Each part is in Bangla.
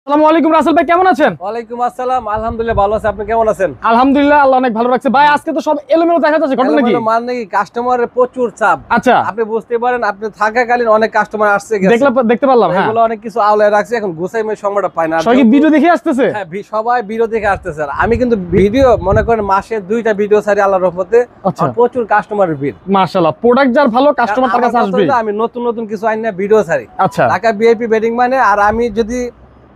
আসসালামু আলাইকুম রাসেল ভাই, কেমন আছেন? ওয়ালাইকুম আসসালাম, আলহামদুলিল্লাহ ভালো আছি। আপনি কেমন আছেন? আলহামদুলিল্লাহ, আল্লাহ অনেক ভালো রাখছে। ভাই আজকে তো সব এলোমেলো দেখা যাচ্ছে, ঘটনা কি? মানে কি কাস্টমারের প্রচুর চাপ। আচ্ছা, আপনি বুঝতে পারেন, আপনি থাকাকালীন অনেক কাস্টমার আসছে গেছে, দেখতে পারলাম। হ্যাঁ, এগুলো অনেক কিছু আওলায় রাখছে, এখন গুছাইমের সময়টা পায় না। সবাই কি ভিডিও দেখে আসতেছে? হ্যাঁ, সবাই ভিডিও দেখে আসতেছে। আর আমি কিন্তু ভিডিও মনে করেন মাসে 2টা ভিডিও ছাড়ি আল্লাহর রহমতে। আচ্ছা, প্রচুর কাস্টমারের ভিড়। মাশাআল্লাহ, প্রোডাক্ট যার ভালো, কাস্টমার তার কাছে আসবে। আমি নতুন নতুন কিছু আইনা ভিডিও ছাড়ি। আচ্ছা, ঢাকা ভিআইপি বেডিং মানে, আর আমি যদি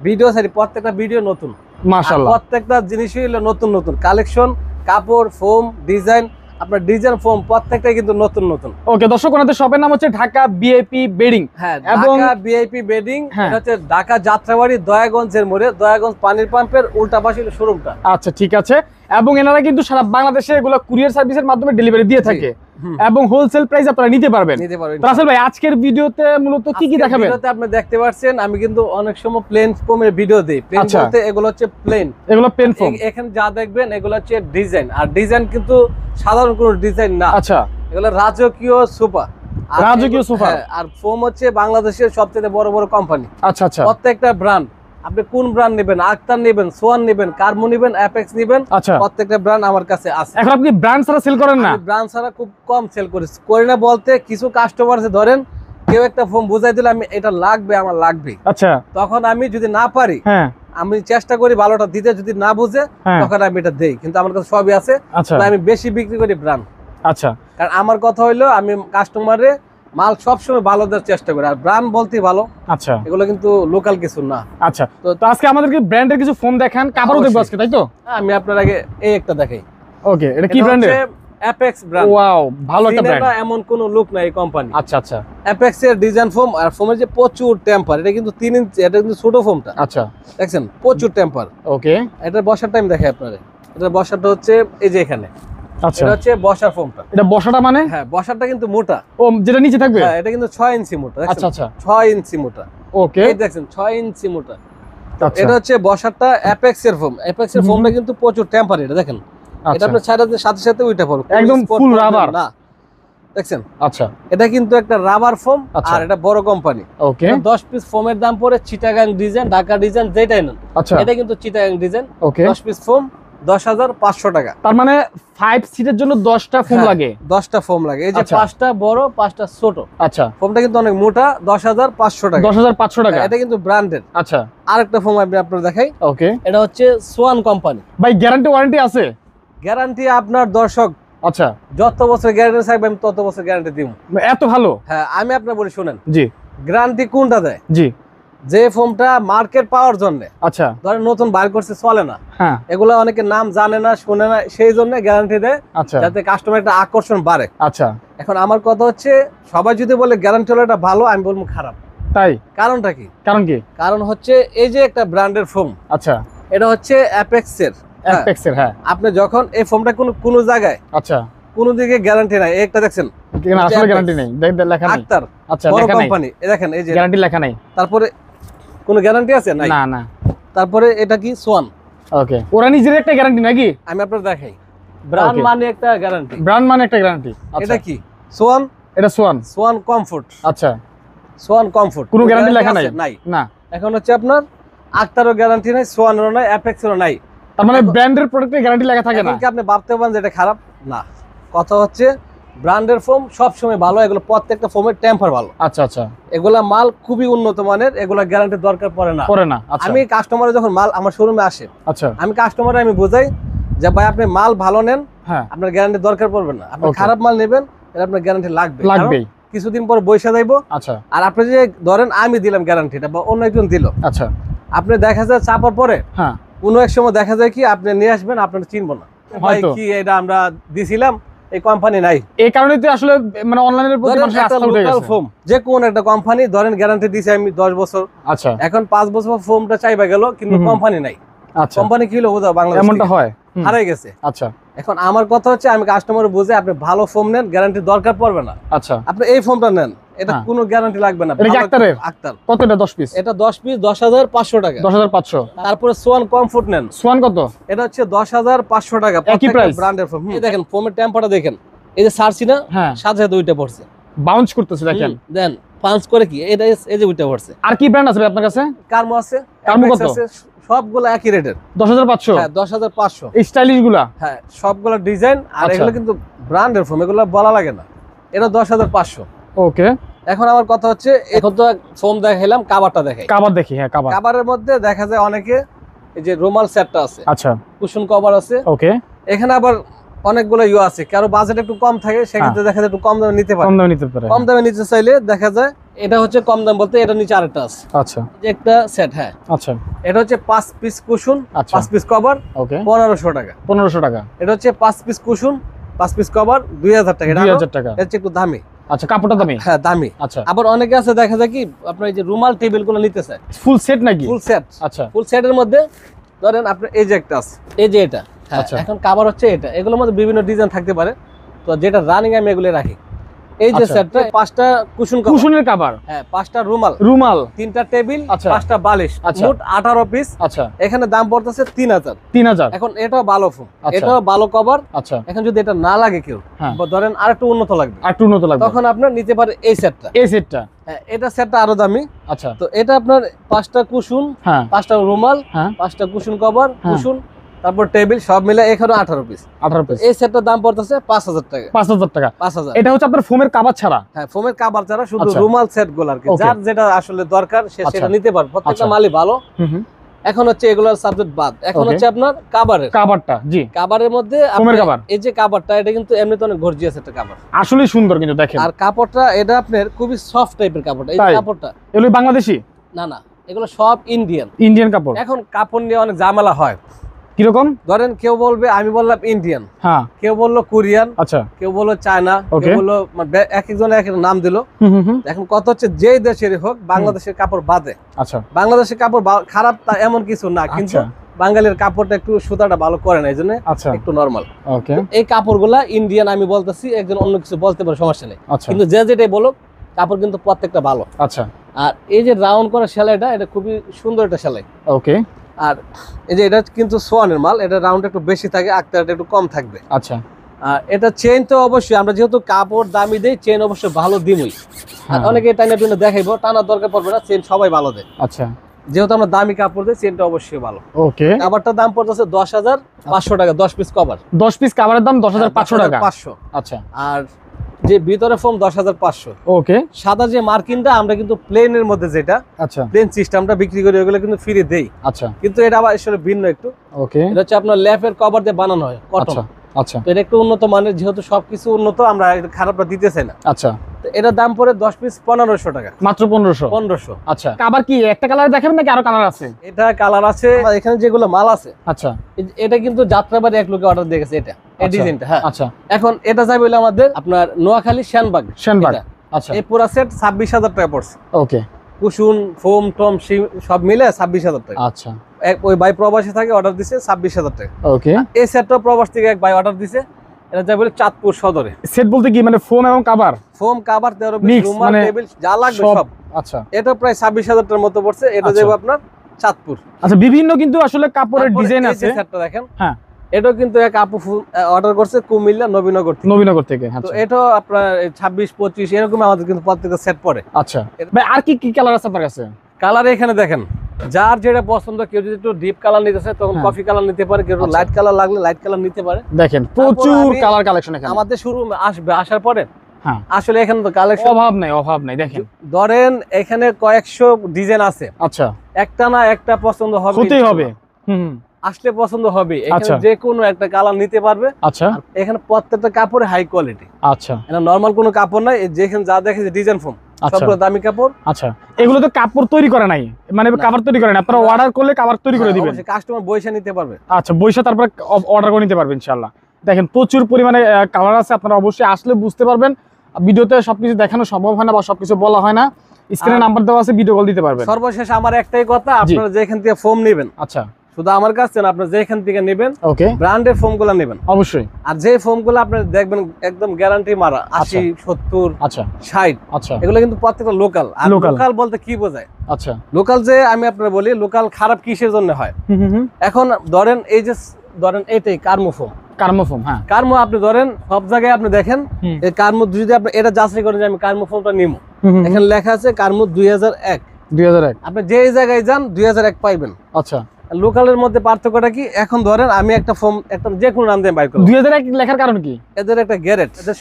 ভিডিও ছাড়ি প্রত্যেকটা ভিডিও নতুন, মাশাআল্লাহ, প্রত্যেকটা জিনিসই হলো নতুন নতুন কালেকশন, কাপড়, ফোম, ডিজাইন। আপনার ডিজাইন ফোম প্রত্যেকটাই কিন্তু নতুন নতুন। ওকে দর্শক, ওনাদের শপের নাম হচ্ছে ঢাকা ভিআইপি বেডিং। হ্যাঁ, এবং ঢাকা ভিআইপি বেডিং, হ্যাঁ, এটা হচ্ছে ঢাকা যাত্রাবাড়ি দয়াগঞ্জের মোড়ে, দয়াগঞ্জ পানির পাম্পের উল্টা পাশে শোরুমটা। আচ্ছা, ঠিক আছে। এবং এনারা কিন্তু সারা বাংলাদেশে এগুলো কুরিয়ার সার্ভিসের মাধ্যমে ডেলিভারি দিয়ে থাকে এবং হোলসেল প্রাইস আপনারা নিতে পারবেন। রাসেল ভাই, আজকের ভিডিওতে মূলত কি কি দেখাবেন? ভিডিওতে আপনি দেখতে পাচ্ছেন, আমি কিন্তু অনেক সময় প্লেন ফোমের ভিডিও দেই। প্লেন বলতে এগুলো হচ্ছে প্লেন, এগুলো প্লেন ফোম। এখানে যা দেখবেন এগুলো হচ্ছে ডিজাইন, আর ডিজাইন কিন্তু সাধারণ কোনো ডিজাইন না। আচ্ছা, এগুলো রাজকীয় সোফা, রাজকীয় সোফা। আর ফোম হচ্ছে বাংলাদেশের সবচেয়ে বড় বড় কোম্পানি। আচ্ছা আচ্ছা, প্রত্যেকটা ব্র্যান্ড, আপনি কোন ব্র্যান্ড নেবেন, আক্তার নেবেন, সোয়ান নেবেন, কার্মো নেবেন, অ্যাপেক্স নেবেন, আচ্ছা, প্রত্যেকটা ব্র্যান্ড আমার কাছে আছে। এখন আপনি ব্র্যান্ড ছাড়া সেল করেন না? ব্র্যান্ড ছাড়া খুব কম সেল করি না বলতে, কিছু কাস্টমার আছে, ধরেন কেউ একটা ফোম বুঝাই দিলে আমি এটা লাগবে, আমার লাগবে, আচ্ছা, তখন আমি যদি না পারি, হ্যাঁ, আমি চেষ্টা করি ভালোটা দিতে, যদি না বুঝে তখন আমি এটা দেই, কিন্তু আমার কাছে সবই আছে। আচ্ছা, আমি বেশি বিক্রি করি ব্র্যান্ড। আচ্ছা, কারণ আমার কথা হইলো, আমি কাস্টমারে মাল সবসময় ভালো দেওয়ার চেষ্টা করি, আর ব্র্যান্ড বলতে ভালো। আচ্ছা, এগুলো কিন্তু লোকাল কিছু না। আচ্ছা, তো আজকে আমাদেরকে ব্র্যান্ডের কিছু ফোন দেখান, কাপড়ও দেখবো আজকে, তাই তো? আমি আপনার আগে এই একটা দেখাই। ওকে, এটা কি ব্র্যান্ডের? Apex brand. ওয়াও, ভালো একটা ব্র্যান্ড। এমন কোনো লুক নাই এই কোম্পানি। আচ্ছা আচ্ছা, অ্যাপেক্স এর ডিজাইন ফোম, আর ফোমের যে প্রচুর টেম্পার, এটা কিন্তু 3 ইঞ্চি, এটা কিন্তু ছোট ফোমটা। আচ্ছা, দেখছেন প্রচুর টেম্পার। ওকে, এটা বসার টাইম দেখাই আপনারে। এটা বসাটা হচ্ছে এই যে এখানে, আচ্ছা, এটা হচ্ছে বসার ফোমটা। এটা বসাটা মানে? হ্যাঁ, বসাটা কিন্তু মোটা। ও, যেটা নিচে থাকবে? হ্যাঁ, এটা কিন্তু 6 ইঞ্চি মোটা। আচ্ছা আচ্ছা, 6 ইঞ্চি মোটা। ওকে, এই দেখছেন 6 ইঞ্চি মোটা। আচ্ছা, এটা হচ্ছে বসারটা অ্যাপেক্স এর ফোম। অ্যাপেক্স এর ফোমটা কিন্তু প্রচুর টেম্পার। এটা দেখেন, এটা আপনার ছাড়াতে সাথে সাথে উইটা পড়বে, একদম ফুল রাবার না। দেখছেন, আচ্ছা, এটা কিন্তু একটা রাবার ফোম, আর এটা বড় কোম্পানি। ওকে, 10 পিস ফোমের দাম পড়ে চিটাগাং ডিজাইন, ঢাকা ডিজাইন, যেটাই নেন। আচ্ছা, এটা কিন্তু চিটাগাং ডিজাইন। ওকে, 10 পিস ফোম 10,500 টাকা। তার মানে 5 সিটের জন্য 10টা ফোম লাগে? 10টা ফোম লাগে। এই যে আচ্ছা, 5টা বড়, 5টা ছোট। আচ্ছা, ফোমটা কিন্তু অনেক মোটা। 10,500 টাকা। 10,500 টাকা। এটা কিন্তু ব্র্যান্ডেড। আচ্ছা, আরেকটা ফোম আমি আপনাদের দেখাই। ওকে, এটা হচ্ছে সোয়ান কোম্পানি। ভাই গ্যারান্টি ওয়ারেন্টি আছে? গ্যারান্টি আপনার দর্শক, আচ্ছা, যত বছর গ্যারান্টি থাকবে আমি তত বছর গ্যারান্টি দিব। এত ভালো? হ্যাঁ, আমি আপনার বলি শুনেন। জি, গ্যারান্টি কোনটা দেয়? জি, যে ফোমটা মার্কেট পাওয়ার জন্য, আচ্ছা, ধরেন নতুন বার করছে, চলে না, হ্যাঁ, এগুলো অনেকে নাম জানে না, শুনে না, সেই জন্য গ্যারান্টি দেয়, আচ্ছা, যাতে কাস্টমার একটা আকর্ষণ বাড়ে। আচ্ছা, এখন আমার কথা হচ্ছে, সবাই যদি বলে গ্যারান্টি হলো এটা ভালো, আমি বলবো খারাপ। তাই? কারণটা কি? কারণ কি? কারণ হচ্ছে এই যে একটা ব্র্যান্ডের ফোম, আচ্ছা, এটা হচ্ছে অ্যাপেক্স এর। অ্যাপেক্স এর, হ্যাঁ, আপনি যখন এই ফোমটা কোন জায়গায়, আচ্ছা, কোনো দিকে গ্যারান্টি নাই। একটা দেখছেন, এখানে আসলে গ্যারান্টি নেই, লেখা নেই। আক্তার, আচ্ছা, বড় লেখা নেই, কোম্পানি, এই দেখেন, এই যে গ্যারান্টি লেখা নেই। তারপরে কোনো গ্যারান্টি আছে? নাই। না না। তারপরে এটা কি সোয়ান। ওকে, ওরা নিজের একটা গ্যারান্টি নাকি? আমি আপনাদের দেখাই। Brand Okay. মানে একটা গ্যারান্টি। ব্র্যান্ড মানে একটা গ্যারান্টি। এটা কি? সোয়ান। এটা সোয়ান। Schwann comfort. আচ্ছা, সোয়ান কমফোর্ট। কোনো গ্যারান্টি লেখা নাই? নাই। না। এখন হচ্ছে আপনার আক্তারও গ্যারান্টি নাই, সোয়ানেরও নাই, অ্যাপেক্সেরও নাই। তার মানে ব্র্যান্ডের প্রোডাক্টে গ্যারান্টি লেখা থাকে না? কি আপনি ভাবতে পারেন যে এটা খারাপ? না। কথা হচ্ছে ব্র্যান্ডের ফোম সব সময় ভালো, এগুলো প্রত্যেকটা ফোমের টেম্পার ভালো। আচ্ছা আচ্ছা, এগুলা মাল খুবই উন্নত মানের, এগুলা গ্যারান্টি দরকার পড়ে না। পড়ে না। আচ্ছা, আমি কাস্টমারে যখন মাল আমার শোরুমে আসে, আচ্ছা, আমি কাস্টমারে আমি বোঝাই যে ভাই আপনি মাল ভালো নেন, হ্যাঁ, আপনার গ্যারান্টি দরকার পড়বে না। আপনি Okay. খারাপ মাল নেবেন, এটা আপনার গ্যারান্টি লাগবে। লাগবেই। কারণ কিছুদিন পর বৈশা যাইবো। আচ্ছা, আর আপনি যে ধরেন আমি দিলাম গ্যারান্টিটা বা অন্য একজন দিল, আচ্ছা, আপনি দেখা যায় চাপার পরে হ্যাঁ, কোনো এক সময় দেখা যায় কি আপনি নিয়ে আসবেন, আপনার চিনবো না, ভাই হয়তো। কি এটা আমরা দিছিলাম, এই কোম্পানি নাই। এই কারণেই তো আসলে মানে অনলাইনের প্রতি ধরেন মানুষের একটা আস্থা উঠে লোকাল গেছে। ফোম, যে কোন একটা কোম্পানি ধরেন গ্যারান্টি দিছে আমি 10 বছর, আচ্ছা, এখন 5 বছর ফোমটা চাইবা গেল, কিন্তু কোম্পানি নাই। আচ্ছা, কোম্পানি কি হলো বোঝা, বাংলাদেশ এমনটা থেকে হয়? হারাই গেছে। আচ্টা, এখন আমার কথা হচ্ছে, আমি কাস্টমার বুঝে আপনি ভালো ফোম নেন, গ্যারান্টি দরকার পড়বে না। আচ্ছা, আপনি এই ফোমটা নেন, এটা হ্যাঁ। কোনো গ্যারান্টি লাগবে না। এটা কি আক্তারের? আক্তার। কত এটা? 10 পিস? এটা 10 পিস 10,500 টাকা। 10,500। তারপরে সোয়ান কমফোর্ট নেন, সোয়ান কত? এটা হচ্ছে 10,500 টাকা। একই প্রাইস? ব্র্যান্ডের ফোম। এই দেখেন ফোমের টেম্পারটা দেখেন, এই যে সারছি না, হ্যাঁ, সাথে সাথে দুইটা পড়ছে, বাউন্স করতেছে দেখেন। দেন পাঁচ করে কি এটা এই যে উঠে পড়ছে। আর কি ব্র্যান্ড আছে ভাই আপনার কাছে? কার্মো আছে, কার্মো কত? আছে, সবগুলো একই রেটের 10500। হ্যাঁ 10500 স্টাইলিশ গুলা, হ্যাঁ সবগুলো ডিজাইন। আর আচ্ছা। এগুলো কিন্তু ব্র্যান্ডের ফোম, এগুলো বলা লাগে না। এটা 10500। ওকে, এখন আমার কথা হচ্ছে, এখন তো ফোম দেখাইলাম, কাভারটা দেখাই। কাভার দেখি। হ্যাঁ কাভার। কাভারের মধ্যে দেখা যায় অনেকে এই যে রুমাল সেটটা আছে, আচ্ছা কুশন কভার আছে। ওকে, এখানে আবার অনেকগুলো ইউ আছে, কারো বাজেট একটু কম থাকে, সেক্ষেত্রে দেখা যায় একটু কম দামে নিতে পারে। কম দামে নিতে পারে। কম দামে নিতে চাইলে দেখা যায় এটা হচ্ছে কম দাম বলতে এটা নিচে আরেকটা আছে। আচ্ছা, এই যে একটা সেট, হ্যাঁ আচ্ছা এটা হচ্ছে 5 পিস কুশন, আচ্ছা 5 পিস কভার, ওকে 1500 টাকা। 1500 টাকা। এটা হচ্ছে 5 পিস কুশন, 5 পিস কভার, 2000 টাকা। এটা 2000 টাকা। এটা হচ্ছে একটু দামি। আচ্ছা, কাপড়টা দামি। হ্যাঁ দামি। আচ্ছা, আবার অনেকে আছে দেখা যায় কি আপনার এই যে রুমাল টেবিল গুলো নিতে চায় ফুল সেট নাকি? Full set. আচ্ছা, ফুল সেটের মধ্যে ধরেন আপনার এই যে একটা আছে, এই যে এটা, হ্যাঁ আচ্ছা। এখন কাভার হচ্ছে এটা। এগুলোর মধ্যে বিভিন্ন ডিজাইন থাকতে পারে, তো যেটা রানিং আমি এগুলো রাখি। এই যে আচ্ছা। সেটটা 5টা কুশন কভার, কুশনের কাভার, হ্যাঁ 5টা রুমাল, রুমাল, 3টা টেবিল, আচ্ছা। 5টা বালিশ, আচ্ছা। মোট 18 পিস। আচ্ছা এখানে দাম পড়তেছে 3000। 3000। এখন এটাও ভালো ফোন, আচ্ছা। এটাও ভালো কভার। আচ্ছা, এখন যদি এটা না লাগে কেউ, হ্যাঁ। বা ধরেন আর একটু উন্নত লাগবে, আর একটু উন্নত লাগবে, তখন আপনার নিতে পারে এই সেটটা। এই সেটটা। হ্যাঁ এটা সেটটা আরো দামি। আচ্ছা, তো এটা আপনার 5টা কুশন, হ্যাঁ 5টা রুমাল, হ্যাঁ 5টা কুশন কভার, হ্যাঁ। কুশন, তারপর টেবিল সব মিলে এখানে 18 পিস। 18 পিস। এই সেটটার দাম পড়তেছে 5000 টাকা। 5000 টাকা। 5000। এটা হচ্ছে আপনার ফোমের কাভার ছাড়া? হ্যাঁ ফোমের কাভার ছাড়া শুধু আচ্ছা। রুমাল সেট গুলো আর কি, Okay. যার যেটা আসলে দরকার সে আচ্ছা। সেটা নিতে পারে, প্রত্যেকটা আচ্ছা। মালই ভালো। হুম। এখন হচ্ছে এগুলোর সাবজেক্ট বাদ, এখন Okay. হচ্ছে আপনার কাভারের। কাভারটা, জি কাভারের মধ্যে ফোমের আপনি- কাভার। এই যে কাভারটা, এটা কিন্তু এমনিতে অনেক গর্জিয়াস একটা কাভার, আসলে সুন্দর কিন্তু দেখেন। আর কাপড়টা এটা আপনার খুবই সফট টাইপের কাপড়টা। এই যে তাই? কাপড়টা, এগুলো বাংলাদেশি? না না এগুলো সব ইন্ডিয়ান। ইন্ডিয়ান কাপড়। এখন কাপড় নিয়ে অনেক ঝামেলা হয়। কিরকম? ধরেন কেউ বলবে, আমি বললাম ইন্ডিয়ান, হ্যাঁ কেউ বললো কোরিয়ান, আচ্ছা, কেউ বললো চায়না, Okay. কেউ বললো এক একজন এক এক নাম দিল। হুম। এখন কত হচ্ছে, যেই দেশেরই হোক, বাংলাদেশের কাপড় বাদে। আচ্ছা, বাংলাদেশের কাপড় খারাপ তা এমন কিছু না, কিন্তু আচ্ছা। বাঙালির কাপড়টা একটু সুতাটা ভালো করে না, এই জন্য আচ্ছা একটু নরমাল। ওকে, এই কাপড়গুলা ইন্ডিয়ান আমি বলতেছি, একজন অন্য কিছু বলতে পারে, সমস্যা নেই। আচ্ছা কিন্তু যে যেটাই বলো, কাপড় কিন্তু প্রত্যেকটা ভালো। আচ্ছা আর এই যে রাউন্ড করা সেলাইটা, এটা খুবই সুন্দর একটা সেলাই। ওকে, আর এই যে এটা কিন্তু সোয়ানের মাল, এটা রাউন্ড একটু বেশি থাকে, আক্তারটা একটু কম থাকবে। আচ্ছা। আর এটা চেইন তো অবশ্যই, আমরা যেহেতু কাপড় দামি দেই, চেইন অবশ্যই ভালো দিমই। আর হ্যাঁ। অনেকে টাইনা টুইনা দেখাইবো, টানার দরকার পড়বে না, চেইন সবাই ভালো দেয়। আচ্ছা, যেহেতু আমরা দামি কাপড় দিই, চেইনটা অবশ্যই ভালো। ওকে। কাভারটার দাম পড়তেছে 10500 টাকা, 10 পিস কভার। 10 পিস কাভারের দাম 10500 টাকা। 500। আচ্ছা, আর যে ভিতরে ফোম 10500। ওকে। সাদা যে মার্কিনটা আমরা কিন্তু প্লেনের মধ্যে, যেটা আচ্ছা, প্লেন সিস্টেমটা বিক্রি করি, ওগুলো কিন্তু ফ্রি দেই। আচ্ছা, কিন্তু এটা আবার আসলে ভিন্ন একটু। ওকে। এটা হচ্ছে আপনার ল্যাপের কভার দিয়ে বানানো হয়, কটন। আচ্ছা, আচ্ছা, তো এটা একটু উন্নত মানের, যেহেতু সবকিছু উন্নত, আমরা এটা খারাপটা দিতেছি না। আচ্ছা। তো এটার দাম পড়ে 10 পিস 1500 টাকা। মাত্র 1500? 1500। আচ্ছা। কাভার কি একটা কালারে দেখাবেন নাকি আরো কালার আছে? এটা কালার আছে, আর এখানে যেগুলো মাল আছে, আচ্ছা, এটা কিন্তু যাত্রাবাড়ি এক লোকে অর্ডার দিয়ে গেছে, এটা এই আচ্ছা, ডিজাইনটা। হ্যাঁ আচ্ছা। এখন এটা যাবে হলো আমাদের আপনার নোয়াখালী শ্যানবাগ। শ্যানবাগ। এটা। আচ্ছা, এই পুরো সেট 26000 টাকা পড়ছে। ওকে। কুশন, ফোম, টম সব মিলে 26000 টাকা। আচ্ছা, ওই ভাই প্রবাসী থাকে, অর্ডার দিছে 26000 টাকা। ওকে। এই সেটটা প্রবাস থেকে এক ভাই অর্ডার দিছে, এটা যাবে হলো চাঁদপুর সদরে। সেট বলতে কি মানে ফোম এবং cover? Foam, cover, 13 piece, Mix, রুমাল, মানে টেবিল যা লাগবে সব। আচ্ছা, এটা প্রায় 26000 টাকার মতো পড়ছে। এটা আচ্ছা। যাবে আপনার চাঁদপুর। আচ্ছা। বিভিন্ন কিন্তু আসলে কাপড়ের তারপরে ডিজাইন এই আছে। যে সেটটা দেখেন, হ্যাঁ, এটাও কিন্তু এক আপু অর্ডার করছে কুমিল্লা নবীনগর থেকে। নবীনগর থেকে। তো আচ্ছা, এটাও আপনার 26-25 এরকম আমাদের কিন্তু প্রত্যেকটা সেট পড়ে। আচ্ছা ভাই, আর কি কি কালার আছে আপনার কাছে? কালার এখানে দেখেন, যার যেটা পছন্দ, কেউ যদি একটু ডিপ কালার নিতে চায় তখন হ্যাঁ। কফি কালার নিতে পারে, কেউ আচ্ছা। লাইট কালার লাগলে লাইট কালার নিতে পারে। দেখেন প্রচুর আমি- কালার কালেকশন এখানে। আমাদের শুরু আসবে, আসার পরে হ্যাঁ, আসলে এখানে তো কালেকশন অভাব নাই, অভাব নাই। দেখেন, ধরেন এখানে কয়েকশো ডিজাইন আছে, আচ্ছা, একটা না একটা পছন্দ হবে, হতেই হবে। হুম, আসলে পছন্দ হবে। এখানে আচ্ছা। যে কোনো একটা কালার নিতে পারবে। আচ্ছা, আর এখানে প্রত্যেকটা কাপড় হাই কোয়ালিটি, আচ্ছা, এটা নরমাল কোনো কাপড় নাই। যেখানে যা দেখে ডিজাইন ফোম, আচ্ছা, সবগুলো দামি কাপড়। আচ্ছা। এগুলো তো কাপড় তৈরি করে নাই, মানে না। কাভার তৈরি করে না, আপনারা না। অর্ডার করলে কাভার তৈরি করে দিবেন। কাস্টমার বইসা নিতে পারবে। আচ্ছা, বইসা তারপর অর্ডার করে নিতে পারবেন ইনশাআল্লাহ। দেখেন প্রচুর পরিমাণে কালার আছে, আপনারা অবশ্যই আসলে বুঝতে পারবেন। ভিডিওতে সবকিছু দেখানো সম্ভব হয় না বা সবকিছু বলা হয় না, স্ক্রিনে নাম্বার দেওয়া আছে, ভিডিও কল দিতে পারবেন। সর্বশেষ আমার একটাই কথা, আপনারা যেখান থেকে ফোম নেবেন, আচ্ছা, শুধু আমার কাছে না, আপনারা যেখান থেকে নেবেন ওকে, ব্র্যান্ডের ফোম গুলা নেবেন অবশ্যই। আর যে ফোম গুলো আপনারা দেখবেন একদম গ্যারান্টি মারা 80, 70, আচ্ছা, 60, আচ্ছা, এগুলো কিন্তু প্রত্যেকটা লোকাল। আর Local। লোকাল বলতে কি বোঝায়? আচ্ছা, লোকাল যে আমি আপনারা বলি, লোকাল খারাপ কিসের জন্য হয়? এখন ধরেন এই যে ধরেন এটাই কার্মো ফোম, কার্মোফোম। হ্যাঁ, কার্মো আপনি ধরেন সব জায়গায় আপনি দেখেন, হুম। এই কার্মো যদি আপনি এটা যাচাই করেন যে আমি কার্মো ফোমটা নিবো, এখানে লেখা আছে কারমু 2001। 2001 আপনি যে জায়গায় যান 2001 পাইবেন। আচ্ছা, লোকালের মধ্যে পার্থক্যটা কি, এখন ধরেন আমি একটা ফর্ম একটা যে কোনো নাম দিয়ে বাইর করব, 2001 লেখার কারণ কি? এদের একটা গ্যারেট, এদের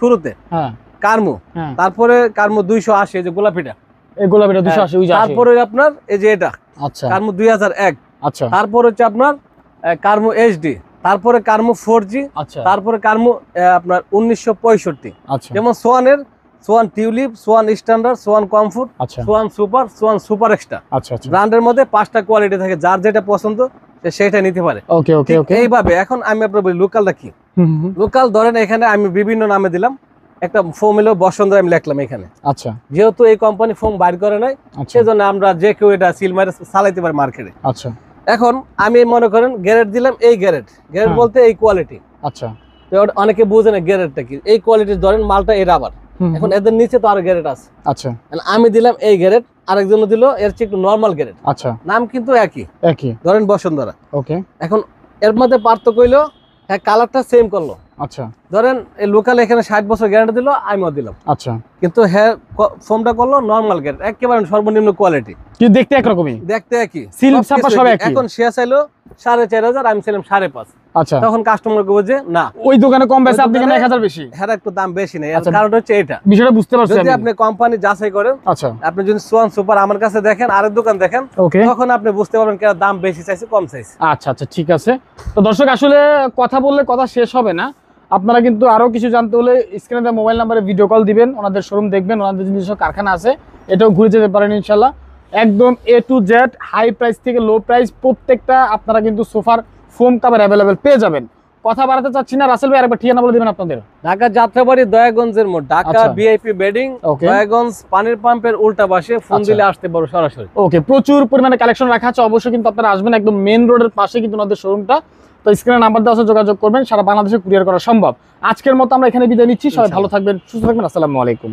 শুরুতে হ্যাঁ কারমু, হ্যাঁ, তারপরে কারমু 280, এই যে গোলাপিটা, এই গোলাপিটা 280 ওই যে আছে। তারপরে আপনার এই যে এটা আচ্ছা কারমু 2001, আচ্ছা তারপর হচ্ছে আপনার কারমু এইচডি, তারপরে কারমু 4G, আচ্ছা তারপরে কারমু আপনার 1965, আচ্ছা যেমন swan tulip, swan standard, swan comfort, আচ্ছা সোয়ান সুপার এক্সট্রা। আচ্ছা আচ্ছা ব্র্যান্ডের মধ্যে 5টা কোয়ালিটি থাকে, যার যেটা পছন্দ সে সেটা নিতে পারে। ওকে ওকে ঠিক ওকে। এইভাবে এখন আমি আপনার বলি লোকালটা কি। লোকাল ধরেন এখানে আমি বিভিন্ন নামে দিলাম, একটা ফোম এলো বসন্ত আমি লিখলাম এখানে, আচ্ছা যেহেতু এই কোম্পানি ফোম বাইর করে নাই আচ্ছা সেজন্য আমরা যে কেউ এটা সিল মারে চালাইতে পারি মার্কেটে। আচ্ছা এখন আমি মনে করেন গ্যারেট দিলাম, এই গ্যারেট হ্যাঁ। বলতে এই কোয়ালিটি, আচ্ছা তো অনেকে বুঝে না গ্যারেটটা কি। এই কোয়ালিটির ধরেন মালটা এই রাবার, এখন এদের নিচে তো আরো গ্যারেট আছে, আচ্ছা আমি দিলাম এই গ্যারেট, আরেকজন দিল এর চেয়ে একটু নর্মাল গ্যারেট, আচ্ছা নাম কিন্তু একই, একই ধরেন বসুন্ধরা। ওকে এখন এর মধ্যে পার্থক্য হইলো হ্যাঁ কালারটা সেম করলো, আচ্ছা ধরেন এই লোকাল এখানে 60 বছর গ্যারান্টি দিল, আমিও দিলাম, আচ্ছা কিন্তু হ্যাঁ ফোমটা করলো নর্মাল গ্যারেট, একেবারে সর্বনিম্ন কোয়ালিটি, কি দেখতে একরকমই, দেখতে একই, সিল সবকিছু ছাপা সব একই। একই। এখন সে চাইলো 4500, আমি ছিলাম 5.5, আচ্ছা তখন কাস্টমারকে বলছে না ওই দোকানে কম বেশি, ওই আপনি কেন দোকানে 1000 বেশি? হ্যাঁ একটু দাম বেশি নেই, আচ্ছা। কারণ হচ্ছে এটা বিষয়টা বুঝতে পারছি যদি আমি। আপনি কোম্পানি যাচাই করেন, আচ্ছা আপনি যদি সোয়ান সুপার আমার কাছে দেখেন, আরেক দোকান দেখেন, ওকে তখন আপনি বুঝতে পারবেন কেন দাম বেশি চাইছে কম চাইছে। আচ্ছা আচ্ছা ঠিক আছে। তো দর্শক আসলে কথা বললে কথা শেষ হবে না, আপনারা কিন্তু আরো কিছু জানতে হলে স্ক্রিনে দেওয়া মোবাইল নাম্বারে ভিডিও কল দিবেন, ওনাদের শোরুম দেখবেন, ওনাদের নিজস্ব কারখানা আছে, এটাও ঘুরে যেতে পারেন ইনশাল্লাহ। একদম A to Z high price থেকে লো প্রাইস প্রত্যেকটা আপনারা কিন্তু সোফার ফোম কাভার অ্যাভেলেবেল পেয়ে যাবেন। কথা বাড়াতে চাচ্ছি না, রাসেল ভাই আরেকবার ঠিকানা বলে দিবেন আপনাদের। ঢাকা যাত্রাবাড়ি দয়াগঞ্জের মোড়, ঢাকা আচ্ছা। VIP bedding, Okay. দয়াগঞ্জ পানির পাম্পের উল্টা পাশে, ফোন আচ্ছা। দিলে আসতে পারো সরাসরি। ওকে, প্রচুর পরিমাণে কালেকশন রাখা আছে, অবশ্যই কিন্তু আপনারা আসবেন, একদম মেন রোডের পাশে কিন্তু ওনাদের শোরুমটা। তো স্ক্রিনে নাম্বার দেওয়া আছে, যোগাযোগ করবেন, সারা বাংলাদেশে কুরিয়ার করা সম্ভব। আজকের মতো আমরা এখানে বিদায় নিচ্ছি, সবাই ভালো থাকবেন, সুস্থ থাকবেন, আসসালামু আলাইকুম।